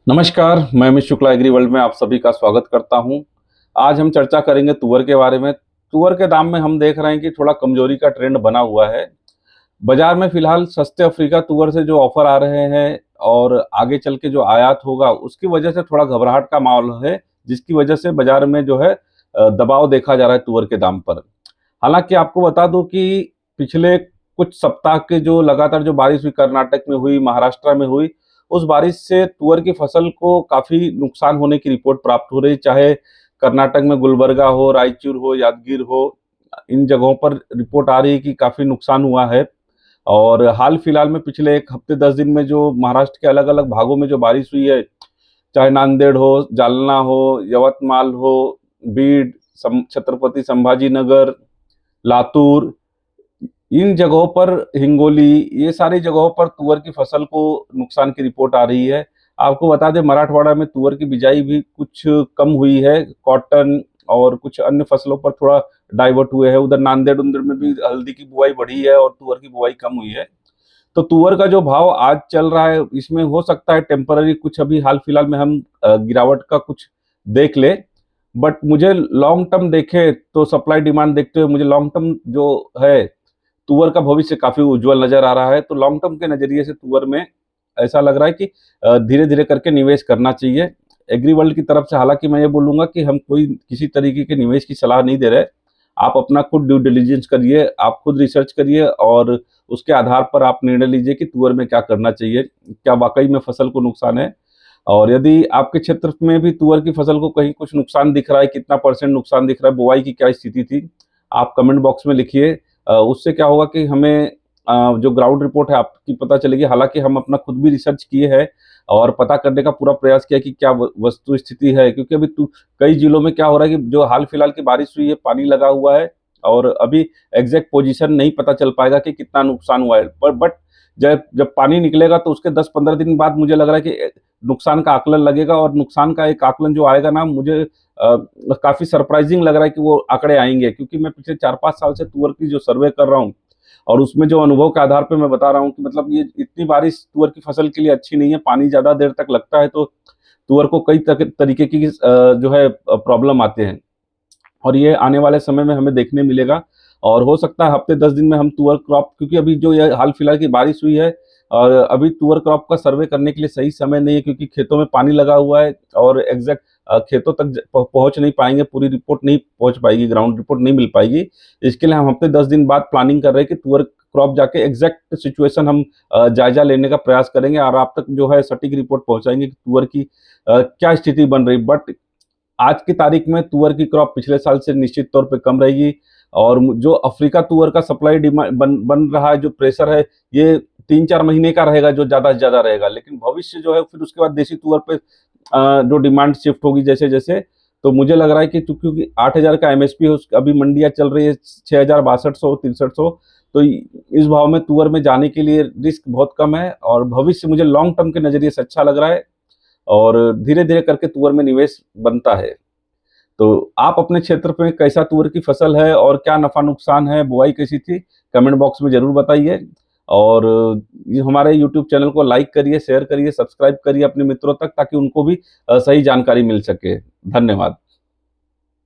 नमस्कार, मैं Amit Shukla agree world में आप सभी का स्वागत करता हूं। आज हम चर्चा करेंगे तुअर के बारे में। तुअर के दाम में हम देख रहे हैं कि थोड़ा कमजोरी का ट्रेंड बना हुआ है। बाजार में फिलहाल सस्ते अफ्रीका तुअर से जो ऑफर आ रहे हैं और आगे चल के जो आयात होगा उसकी वजह से थोड़ा घबराहट का माहौल है, जिसकी वजह से बाजार में जो है दबाव देखा जा रहा है तुअर के दाम पर। हालांकि आपको बता दूं कि पिछले कुछ सप्ताह के जो लगातार जो बारिश हुई, कर्नाटक में हुई, महाराष्ट्र में हुई, उस बारिश से तुअर की फसल को काफी नुकसान होने की रिपोर्ट प्राप्त हो रही। चाहे कर्नाटक में गुलबर्गा हो, रायचूर हो, यादगीर हो, इन जगहों पर रिपोर्ट आ रही है कि काफी नुकसान हुआ है। और हाल फिलहाल में पिछले एक हफ्ते 10 दिन में जो महाराष्ट्र के अलग अलग भागों में जो बारिश हुई है, चाहे नांदेड़ हो, जालना हो, यवतमाल हो, बीड, छत्रपति संभाजी नगर, लातूर, इन जगहों पर, हिंगोली, ये सारी जगहों पर तुअर की फसल को नुकसान की रिपोर्ट आ रही है। आपको बता दें, मराठवाड़ा में तुअर की बिजाई भी कुछ कम हुई है। कॉटन और कुछ अन्य फसलों पर थोड़ा डाइवर्ट हुए हैं। उधर नांदेड़ उंदेड़ में भी हल्दी की बुआई बढ़ी है और तुअर की बुआई कम हुई है। तो तुअर का जो भाव आज चल रहा है, इसमें हो सकता है टेम्पररी कुछ अभी हाल फिलहाल में हम गिरावट का कुछ देख ले। बट मुझे लॉन्ग टर्म देखे तो सप्लाई डिमांड देखते हुए मुझे लॉन्ग टर्म जो है तुअर का भविष्य काफी उज्जवल नजर आ रहा है। तो लॉन्ग टर्म के नजरिए से तुअर में ऐसा लग रहा है कि धीरे धीरे करके निवेश करना चाहिए। एग्री वर्ल्ड की तरफ से हालांकि मैं ये बोलूंगा कि हम कोई किसी तरीके के निवेश की सलाह नहीं दे रहे। आप अपना खुद ड्यू डिलिजेंस करिए, आप खुद रिसर्च करिए और उसके आधार पर आप निर्णय लीजिए कि तुअर में क्या करना चाहिए, क्या वाकई में फसल को नुकसान है। और यदि आपके क्षेत्र में भी तुअर की फसल को कहीं कुछ नुकसान दिख रहा है, कितना परसेंट नुकसान दिख रहा है, बुआई की क्या स्थिति थी, आप कमेंट बॉक्स में लिखिए। उससे क्या होगा कि हमें जो ग्राउंड रिपोर्ट है आपकी पता चलेगी। हालांकि हम अपना खुद भी रिसर्च किए हैं और पता करने का पूरा प्रयास किया कि क्या वस्तु स्थिति है, क्योंकि अभी कई जिलों में क्या हो रहा है कि जो हाल फिलहाल की बारिश हुई है, पानी लगा हुआ है और अभी एग्जैक्ट पोजीशन नहीं पता चल पाएगा कि कितना नुकसान हुआ है। पर बट जब जब पानी निकलेगा तो उसके 10-15 दिन बाद मुझे लग रहा है कि नुकसान का आकलन लगेगा और नुकसान का एक आकलन जो आएगा ना, मुझे काफी सरप्राइजिंग लग रहा है कि वो आंकड़े आएंगे। क्योंकि मैं पिछले 4-5 साल से तुअर की जो सर्वे कर रहा हूँ और उसमें जो अनुभव के आधार पे मैं बता रहा हूँ कि मतलब ये इतनी बारिश तुअर की फसल के लिए अच्छी नहीं है। पानी ज्यादा देर तक लगता है तो तुअर को कई तरीके की जो है प्रॉब्लम आते हैं और ये आने वाले समय में हमें देखने मिलेगा। और हो सकता है हफ्ते 10 दिन में हम तुअर क्रॉप, क्योंकि अभी जो ये हाल फिलहाल की बारिश हुई है और अभी तुअर क्रॉप का सर्वे करने के लिए सही समय नहीं है, क्योंकि खेतों में पानी लगा हुआ है और एग्जैक्ट खेतों तक पहुंच नहीं पाएंगे, पूरी रिपोर्ट नहीं पहुंच पाएगी, ग्राउंड रिपोर्ट नहीं मिल पाएगी। इसके लिए हम हफ्ते 10 दिन बाद प्लानिंग कर रहे हैं कि तुअर क्रॉप जाके एग्जैक्ट सिचुएशन हम जायजा लेने का प्रयास करेंगे और आप तक जो है सटीक रिपोर्ट पहुंचाएंगे कि तुअर की क्या स्थिति बन रही। बट आज की तारीख में तुअर की क्रॉप पिछले साल से निश्चित तौर पे कम रहेगी और जो अफ्रीका तुअर का सप्लाई डिमांड बन रहा है, जो प्रेशर है, ये 3-4 महीने का रहेगा, जो ज्यादा से ज्यादा रहेगा। लेकिन भविष्य जो है फिर उसके बाद देसी तुअर पे जो डिमांड शिफ्ट होगी जैसे जैसे। तो मुझे लग रहा है कि क्योंकि 8,000 का एमएसपी है, अभी मंडियां चल रही है 6,000, 6200, 6300। तो इस भाव में तुअर में जाने के लिए रिस्क बहुत कम है और भविष्य मुझे लॉन्ग टर्म के नजरिए से अच्छा लग रहा है और धीरे धीरे करके तुअर में निवेश बनता है। तो आप अपने क्षेत्र में कैसा तुअर की फसल है और क्या नफा नुकसान है, बुआई कैसी थी, कमेंट बॉक्स में जरूर बताइए। और ये हमारे यूट्यूब चैनल को लाइक करिए, शेयर करिए, सब्सक्राइब करिए अपने मित्रों तक, ताकि उनको भी सही जानकारी मिल सके। धन्यवाद।